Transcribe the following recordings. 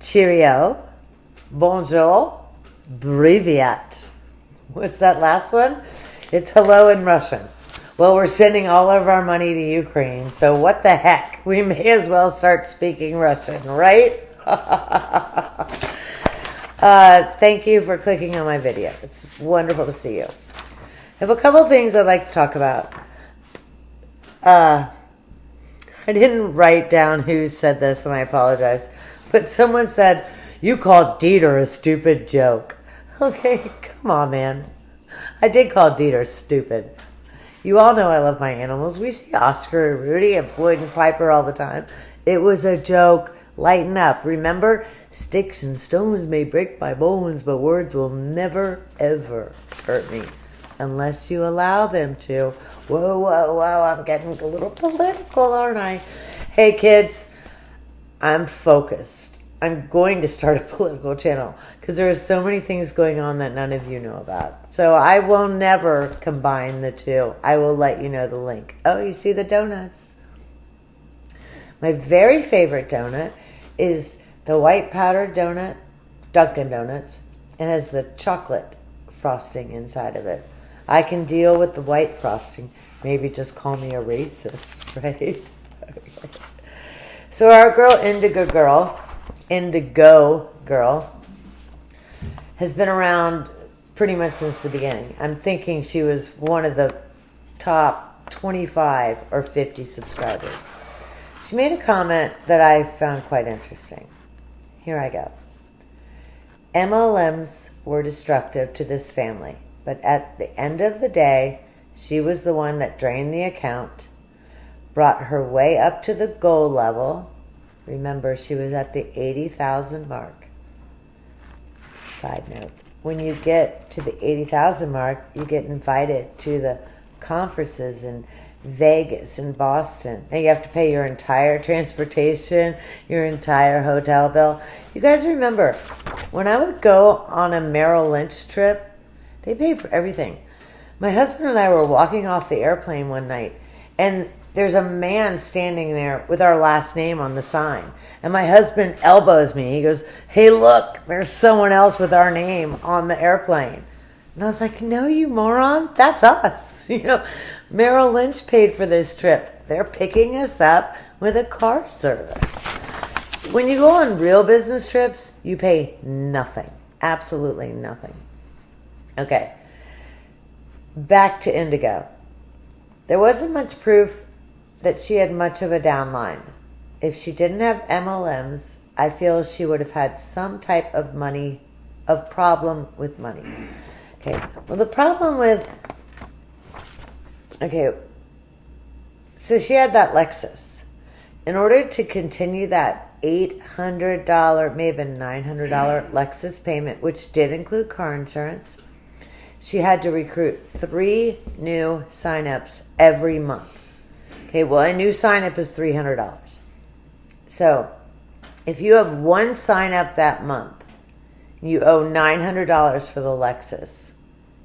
cheerio, bonjour, privyat. What's that last one? It's hello in Russian. Well, we're sending all of our money to Ukraine, so what the heck? We may as well start speaking Russian, right? Thank you for clicking on my video. It's wonderful to see you. I have a couple things I'd like to talk about. I didn't write down who said this, and I apologize. But someone said, you called Dieter a stupid joke. Okay, come on, man. I did call Dieter stupid. You all know I love my animals. We see Oscar and Rudy and Floyd and Piper all the time. It was a joke. Lighten up. Remember, sticks and stones may break my bones, but words will never, ever hurt me unless you allow them to. Whoa, whoa, whoa. I'm getting a little political, aren't I? Hey, kids, I'm focused. I'm going to start a political channel because there are so many things going on that none of you know about. So I will never combine the two. I will let you know the link. Oh, you see the donuts. My very favorite donut is the white powdered donut, Dunkin' Donuts, and has the chocolate frosting inside of it. I can deal with the white frosting. Maybe just call me a racist, right? Okay. So our girl, Indigo Girl, has been around pretty much since the beginning. I'm thinking she was one of the top 25 or 50 subscribers. She made a comment that I found quite interesting. Here I go. MLMs were destructive to this family, but at the end of the day, she was the one that drained the account, brought her way up to the goal level. Remember, she was at the 80,000 mark. Side note, when you get to the 80,000 mark, you get invited to the conferences in Vegas and Boston. And you have to pay your entire transportation, your entire hotel bill. You guys remember, when I would go on a Merrill Lynch trip, they paid for everything. My husband and I were walking off the airplane one night, and there's a man standing there with our last name on the sign. And my husband elbows me. He goes, hey, look, there's someone else with our name on the airplane. And I was like, no, you moron, that's us. You know, Merrill Lynch paid for this trip. They're picking us up with a car service. When you go on real business trips, you pay nothing. Absolutely nothing. Okay. Back to Indigo. There wasn't much proof that she had much of a downline. If she didn't have MLMs, I feel she would have had some type of problem with money. Okay, well the problem with, so she had that Lexus. In order to continue that $800, maybe $900 Lexus payment, which did include car insurance, she had to recruit 3 new signups every month. Okay, well, a new sign-up is $300. So if you have one sign-up that month, you owe $900 for the Lexus.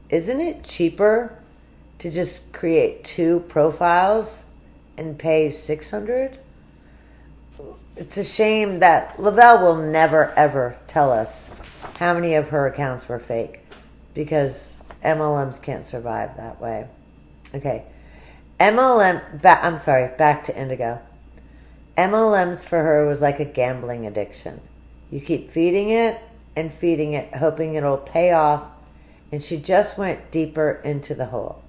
Isn't it cheaper to just create 2 profiles and pay $600? It's a shame that Lavelle will never, ever tell us how many of her accounts were fake because MLMs can't survive that way. Okay. Back to Indigo. MLMs for her was like a gambling addiction. You keep feeding it and feeding it, hoping it'll pay off, and she just went deeper into the hole.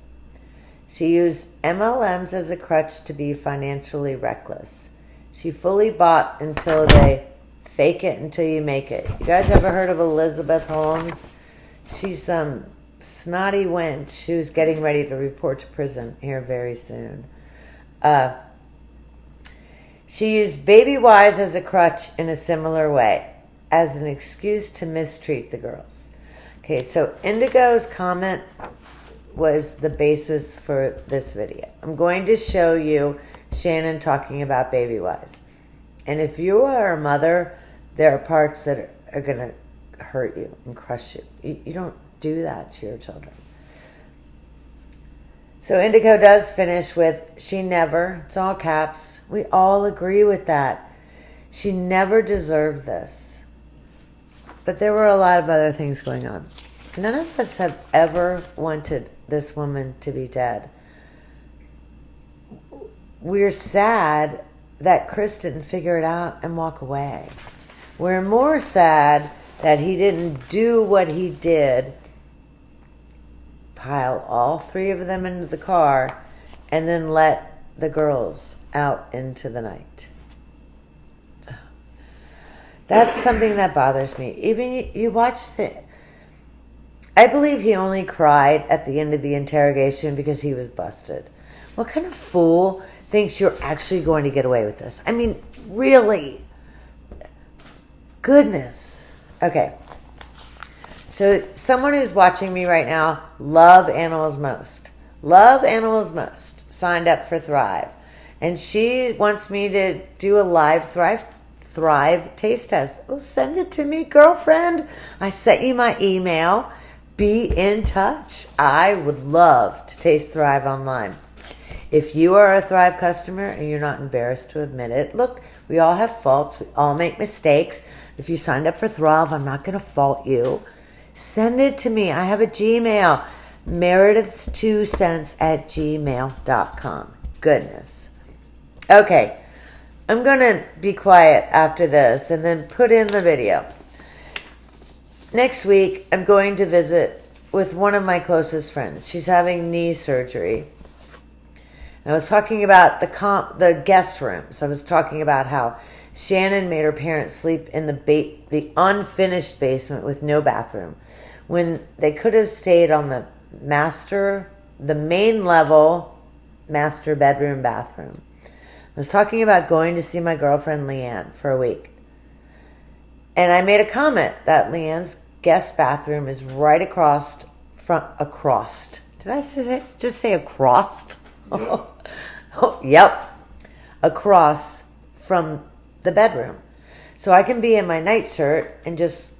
She used MLMs as a crutch to be financially reckless. She fully bought until they fake it until you make it. You guys ever heard of Elizabeth Holmes? She's some snotty wench who's getting ready to report to prison here very soon. She used Babywise as a crutch in a similar way, as an excuse to mistreat the girls. Okay, so Indigo's comment was the basis for this video. I'm going to show you Shannon talking about Babywise. And if you are a mother, there are parts that are going to hurt you and crush you. You don't do that to your children. So Indigo does finish with, she never, it's all caps, we all agree with that. She never deserved this. But there were a lot of other things going on. None of us have ever wanted this woman to be dead. We're sad that Chris didn't figure it out and walk away. We're more sad that he didn't do what he did, pile all three of them into the car, and then let the girls out into the night. That's something that bothers me. Even you watch I believe he only cried at the end of the interrogation because he was busted. What kind of fool thinks you're actually going to get away with this? I mean, really? Goodness. Okay. So someone who's watching me right now, love animals most, signed up for Thrive. And she wants me to do a live Thrive taste test. Well, send it to me, girlfriend. I sent you my email. Be in touch. I would love to taste Thrive online. If you are a Thrive customer and you're not embarrassed to admit it, look, we all have faults. We all make mistakes. If you signed up for Thrive, I'm not going to fault you. Send it to me. I have a Gmail, merediths2cents@gmail.com. Goodness. Okay, I'm going to be quiet after this and then put in the video. Next week, I'm going to visit with one of my closest friends. She's having knee surgery. And I was talking about the guest rooms. I was talking about how Shannon made her parents sleep in the unfinished basement with no bathroom, when they could have stayed on the main level master bedroom bathroom. I was talking about going to see my girlfriend Leanne for a week. And I made a comment that Leanne's guest bathroom is right across. Did I just say across? Yeah. Oh, yep. Across from the bedroom. So I can be in my nightshirt and just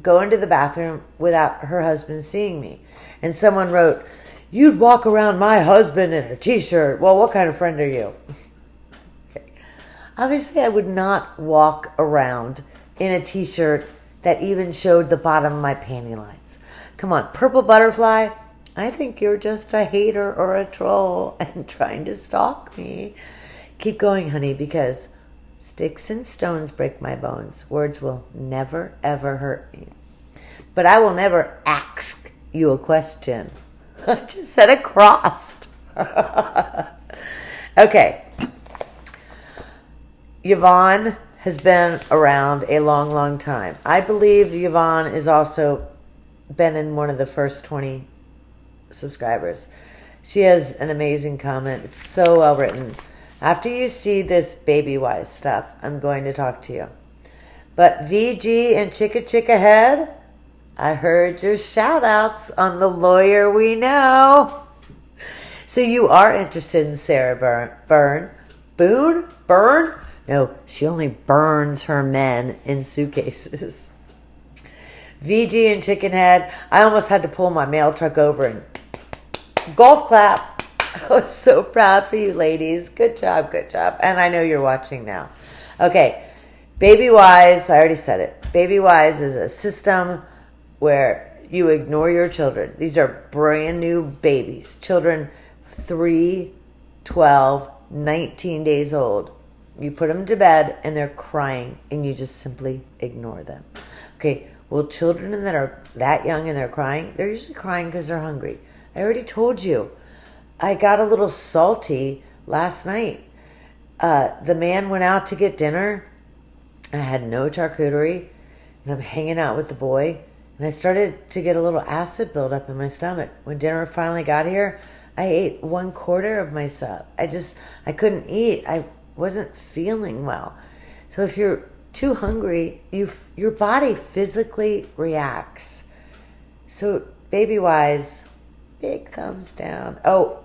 go into the bathroom without her husband seeing me. And someone wrote, "You'd walk around my husband in a t-shirt." Well, what kind of friend are you? Okay. Obviously, I would not walk around in a t-shirt that even showed the bottom of my panty lines. Come on, Purple Butterfly, I think you're just a hater or a troll and trying to stalk me. Keep going, honey, because sticks and stones break my bones. Words will never, ever hurt me. But I will never ask you a question. I just said a crossed. Okay. Yvonne has been around a long, long time. I believe Yvonne has also been in one of the first 20 subscribers. She has an amazing comment. It's so well written. After you see this Babywise stuff, I'm going to talk to you. But VG and Chicka Head, I heard your shout outs on The Lawyer We Know. So you are interested in Sarah Byrne? No, she only burns her men in suitcases. VG and Chickenhead, I almost had to pull my mail truck over and golf clap. I was so proud for you ladies. Good job, good job. And I know you're watching now. Okay, Babywise, I already said it. Babywise is a system where you ignore your children. These are brand new babies. Children 3, 12, 19 days old. You put them to bed and they're crying and you just simply ignore them. Okay, well, children that are that young and they're crying, they're usually crying because they're hungry. I already told you. I got a little salty last night. The man went out to get dinner. I had no charcuterie and I'm hanging out with the boy. And I started to get a little acid buildup in my stomach. When dinner finally got here, I ate 1/4 of my sub. I couldn't eat. I wasn't feeling well. So if you're too hungry, your body physically reacts. So Babywise, big thumbs down. Oh,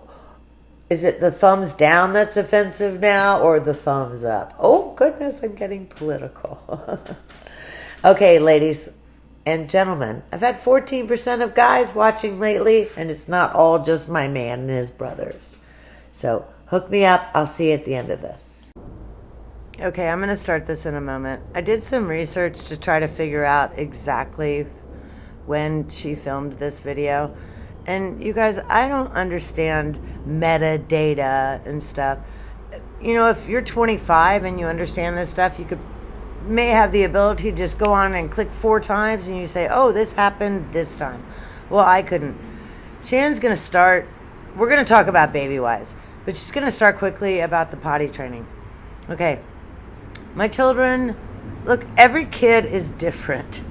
is it the thumbs down that's offensive now or the thumbs up? Oh, goodness, I'm getting political. Okay, ladies and gentlemen, I've had 14% of guys watching lately, and it's not all just my man and his brothers. So hook me up. I'll see you at the end of this. Okay, I'm going to start this in a moment. I did some research to try to figure out exactly when she filmed this video. And you guys, I don't understand metadata and stuff. You know, if you're 25 and you understand this stuff, you may have the ability to just go on and click 4 times and you say, oh, this happened this time. Well, I couldn't. Shannon's going to start. We're going to talk about Babywise, but she's going to start quickly about the potty training. Okay. My children, look, every kid is different.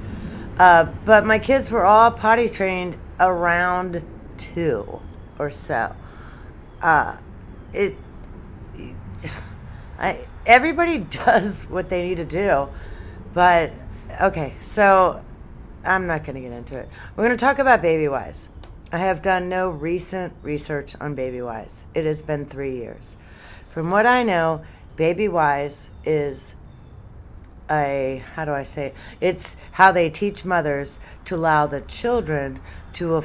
But my kids were all potty trained around 2 or so. Everybody does what they need to do. But, okay, so I'm not going to get into it. We're going to talk about Babywise. I have done no recent research on Babywise. It has been 3 years. From what I know, Babywise is it's how they teach mothers to allow the children to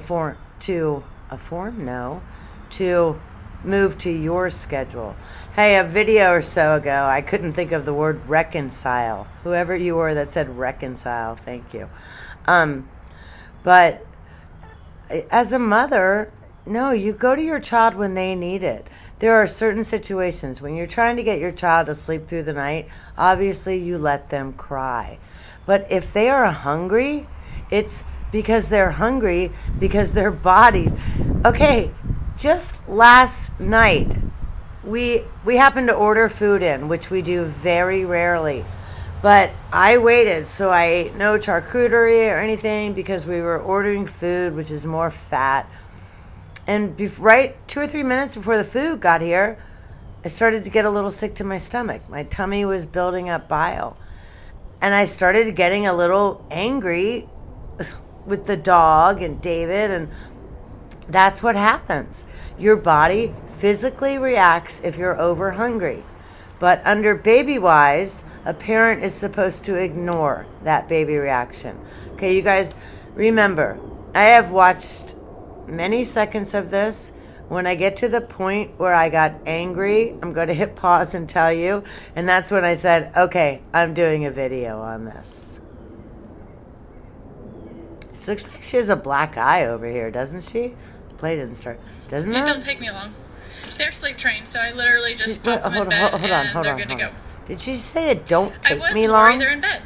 move to your schedule. Hey, a video or so ago, I couldn't think of the word reconcile. Whoever you were that said reconcile, thank you. But as a mother, no, you go to your child when they need it. There are certain situations when you're trying to get your child to sleep through the night, obviously you let them cry. But if they are hungry, it's because they're hungry, because their bodies. Okay, just last night, we happened to order food in, which we do very rarely. But I waited, so I ate no charcuterie or anything because we were ordering food, which is more fat. And right 2 or 3 minutes before the food got here, I started to get a little sick to my stomach. My tummy was building up bile. And I started getting a little angry with the dog and David, and that's what happens. Your body physically reacts if you're over hungry. But under Babywise, a parent is supposed to ignore that baby reaction. Okay, you guys, remember, I have watched many seconds of this. When I get to the point where I got angry, I'm going to hit pause and tell you. And that's when I said, okay, I'm doing a video on this. She looks like she has a black eye over here, doesn't she? The play didn't start. Doesn't it? It don't take me long. They're sleep trained, so I literally just pop them in bed and they're good to go. Did she say it don't take me I was long? worried they're in bed.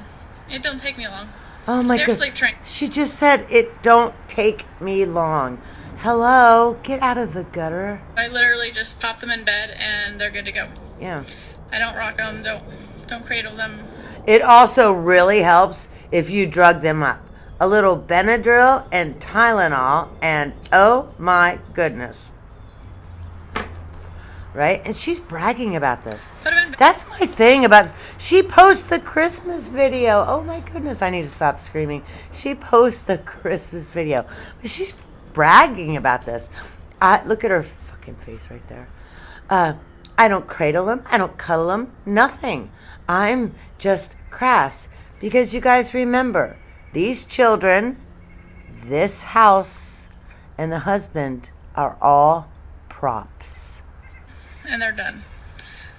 It don't take me long. Oh my God. They're sleep trained. She just said it don't take me long. Hello, get out of the gutter. I literally just pop them in bed and they're good to go. Yeah. I don't rock them, don't cradle them. It also really helps if you drug them up. A little Benadryl and Tylenol and oh my goodness. Right? And she's bragging about this. That's my thing about... She posts the Christmas video. Oh my goodness, I need to stop screaming. She posts the Christmas video. But she's bragging about this. Look at her fucking face right there. I don't cradle them. I don't cuddle them. Nothing. I'm just crass. Because you guys remember, these children, this house, and the husband are all props. And they're done.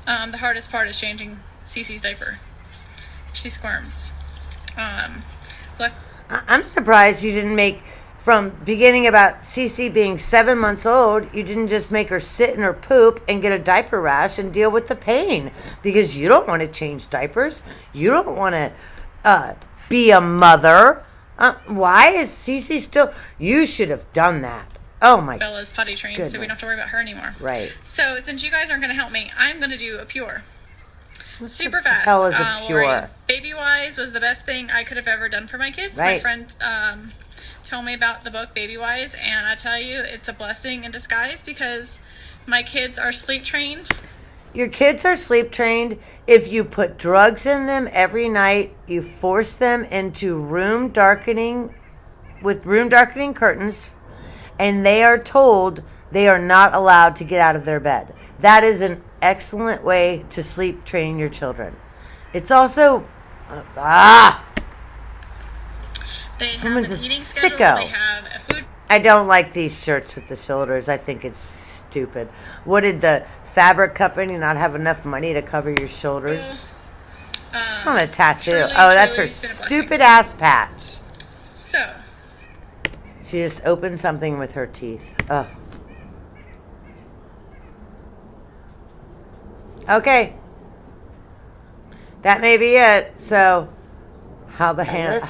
The hardest part is changing Cece's diaper. She squirms. I'm surprised you didn't make, from beginning about Cece being 7 months old, you didn't just make her sit in her poop and get a diaper rash and deal with the pain. Because you don't want to change diapers. You don't want to be a mother. Why is Cece still... You should have done that. Oh my Bella's potty trained, goodness. So we don't have to worry about her anymore. Right. So since you guys aren't going to help me, I'm going to do a pure. What's super fast. Hell is a pure. Lori, Babywise was the best thing I could have ever done for my kids. Right. My friend told me about the book Babywise, and I tell you, it's a blessing in disguise because my kids are sleep trained. Your kids are sleep trained. If you put drugs in them every night, you force them into room darkening curtains, and they are told they are not allowed to get out of their bed. That is an excellent way to sleep train your children. It's also... Someone's a sicko. I don't like these shirts with the shoulders. I think it's stupid. What, did the fabric company not have enough money to cover your shoulders? That's not a tattoo. Truly, Oh, that's truly her been a blessing. stupid ass patch. So, She just opened something with her teeth. Ugh. Okay. That may be it. So, how the hell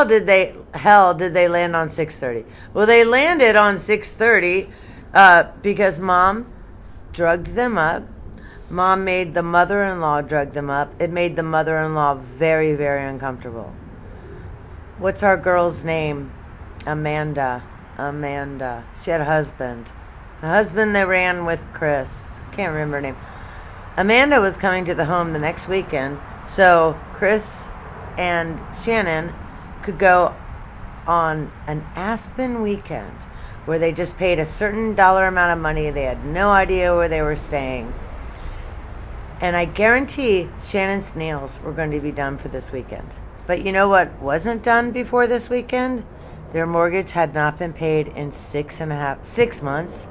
did they land on 6:30? Well, they landed on 6:30 because Mom drugged them up. Mom made the mother-in-law drug them up. It made the mother-in-law very, very uncomfortable. What's our girl's name? Amanda. She had a husband. A husband that ran with Chris. Can't remember her name. Amanda was coming to the home the next weekend, so Chris and Shannon could go on an Aspen weekend where they just paid a certain dollar amount of money. They had no idea where they were staying. And I guarantee Shannon's nails were going to be done for this weekend. But you know what wasn't done before this weekend? Their mortgage had not been paid in 6 months.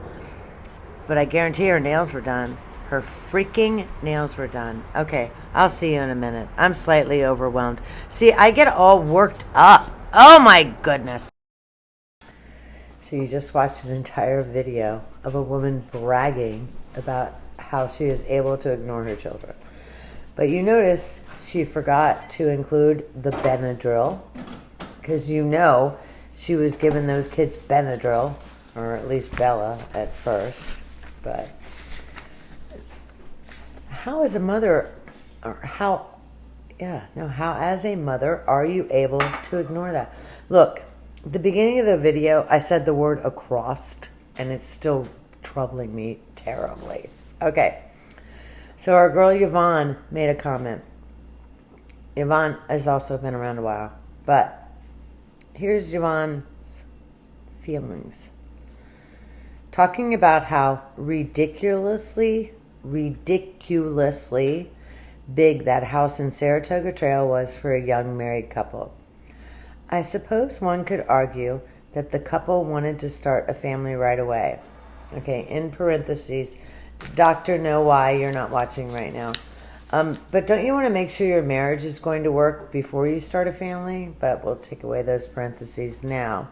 But I guarantee her nails were done. Her freaking nails were done. Okay, I'll see you in a minute. I'm slightly overwhelmed. See, I get all worked up. Oh my goodness. So you just watched an entire video of a woman bragging about how she is able to ignore her children. But you notice she forgot to include the Benadryl, because you know she was giving those kids Benadryl, or at least Bella at first. But how as a mother as a mother are you able to ignore that? Look, at the beginning of the video, I said the word across, and it's still troubling me terribly. Okay, so our girl Yvonne made a comment. Yvonne has also been around a while, but here's Yvonne's feelings. Talking about how ridiculously big that house in Saratoga Trail was for a young married couple. I suppose one could argue that the couple wanted to start a family right away. Okay, in parentheses, doctor, know why you're not watching right now. But don't you want to make sure your marriage is going to work before you start a family? But we'll take away those parentheses now.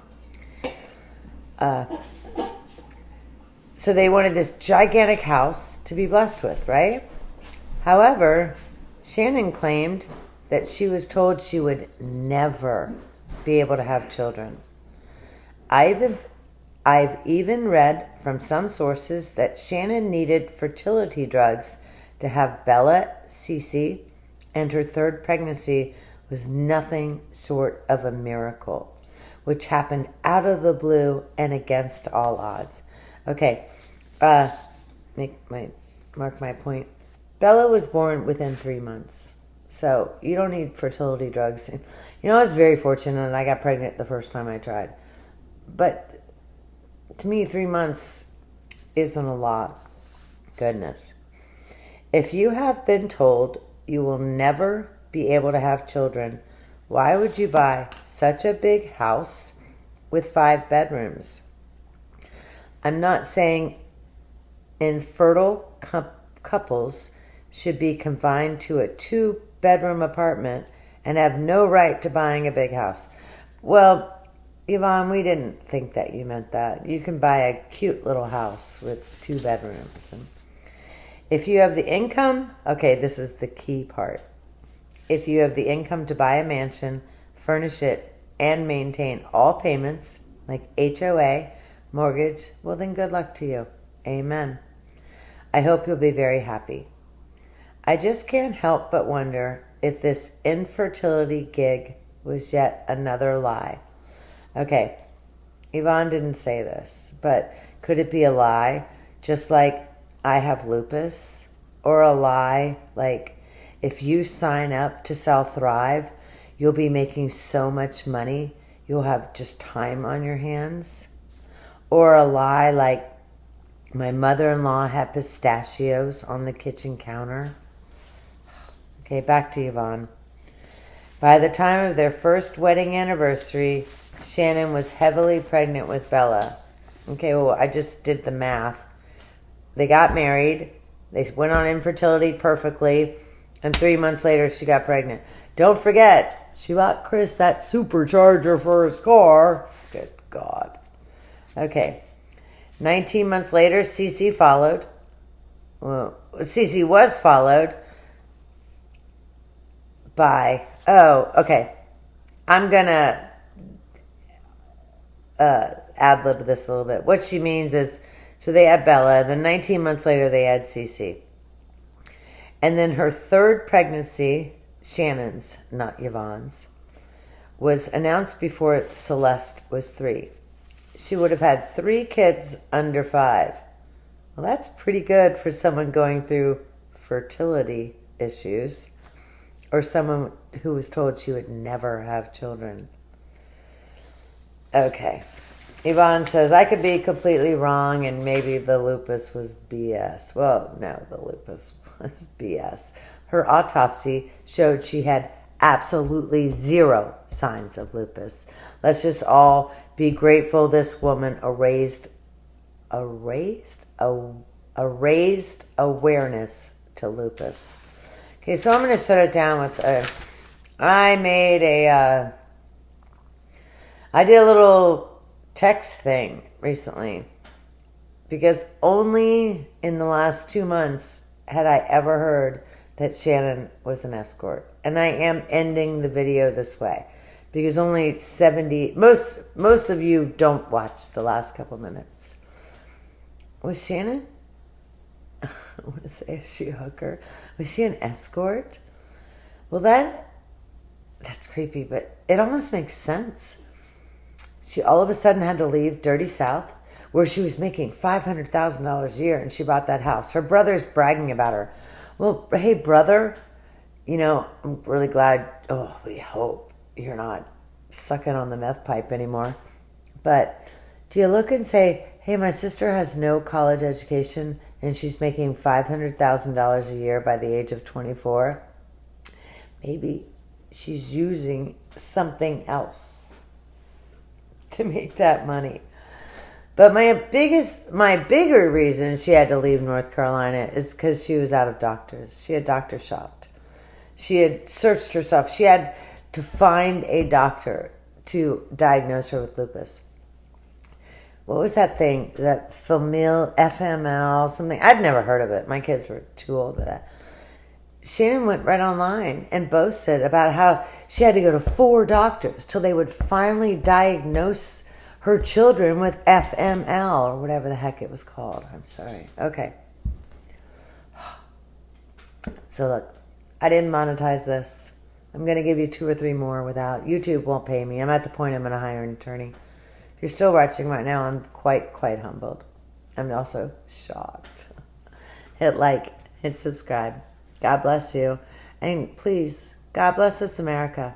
So they wanted this gigantic house to be blessed with, right? However, Shannon claimed that she was told she would never be able to have children. I've even read from some sources that Shannon needed fertility drugs to have Bella, Cece, and her third pregnancy was nothing short of a miracle, which happened out of the blue and against all odds. Okay, mark my point. Bella was born within 3 months, so you don't need fertility drugs. You know, I was very fortunate, and I got pregnant the first time I tried. But to me, 3 months isn't a lot. Goodness. If you have been told you will never be able to have children, why would you buy such a big house with 5 bedrooms? I'm not saying infertile couples should be confined to a 2-bedroom apartment and have no right to buying a big house. Well, Yvonne, we didn't think that you meant that. You can buy a cute little house with 2 bedrooms. And if you have the income, okay, this is the key part. If you have the income to buy a mansion, furnish it, and maintain all payments, like HOA, mortgage, well then good luck to you. Amen. I hope you'll be very happy. I just can't help but wonder if this infertility gig was yet another lie. Okay, Yvonne didn't say this, but could it be a lie? Just like I have lupus? Or a lie like if you sign up to sell Thrive, you'll be making so much money, you'll have just time on your hands? Or a lie like my mother-in-law had pistachios on the kitchen counter? Okay, back to Yvonne. By the time of their first wedding anniversary, Shannon was heavily pregnant with Bella. Okay, well, I just did the math. They got married. They went on infertility perfectly. And 3 months later, she got pregnant. Don't forget, she bought Chris that supercharger for his car. Good God. Okay. 19 months later, Cece followed. Well, Cece was followed by... Oh, okay. I'm going to ad-lib this a little bit. What she means is, so they had Bella, and then 19 months later, they had Cece. And then her third pregnancy, Shannon's, not Yvonne's, was announced before Celeste was 3. She would have had 3 kids under 5. Well, that's pretty good for someone going through fertility issues or someone who was told she would never have children. Okay. Yvonne says, I could be completely wrong and maybe the lupus was BS. Well, no, the lupus was BS. Her autopsy showed she had absolutely 0 signs of lupus. Let's just all be grateful this woman raised awareness to lupus. Okay, so I'm going to shut it down with I did a little text thing recently because only in the last 2 months had I ever heard that Shannon was an escort. And I am ending the video this way because only 70, most of you don't watch the last couple minutes. Was Shannon? I want to say, is she a hooker? Was she an escort? Well, that's creepy, but it almost makes sense. She all of a sudden had to leave Dirty South, where she was making $500,000 a year, and she bought that house. Her brother's bragging about her. Well, hey, brother, I'm really glad, we hope you're not sucking on the meth pipe anymore. But do you look and say, hey, my sister has no college education, and she's making $500,000 a year by the age of 24? Maybe she's using something else to make that money. But my bigger reason she had to leave North Carolina is because she was out of doctors. She had doctor shopped. She had searched herself. She had to find a doctor to diagnose her with lupus. What was that thing? That FML, something. I'd never heard of it. My kids were too old for that. Shannon went right online and boasted about how she had to go to 4 doctors till they would finally diagnose her children with FML or whatever the heck it was called. I'm sorry. Okay. So look, I didn't monetize this. I'm going to give you 2 or 3 more without. YouTube won't pay me. I'm at the point I'm going to hire an attorney. If you're still watching right now, I'm quite humbled. I'm also shocked. Hit like, hit subscribe. God bless you. And please, God bless us, America.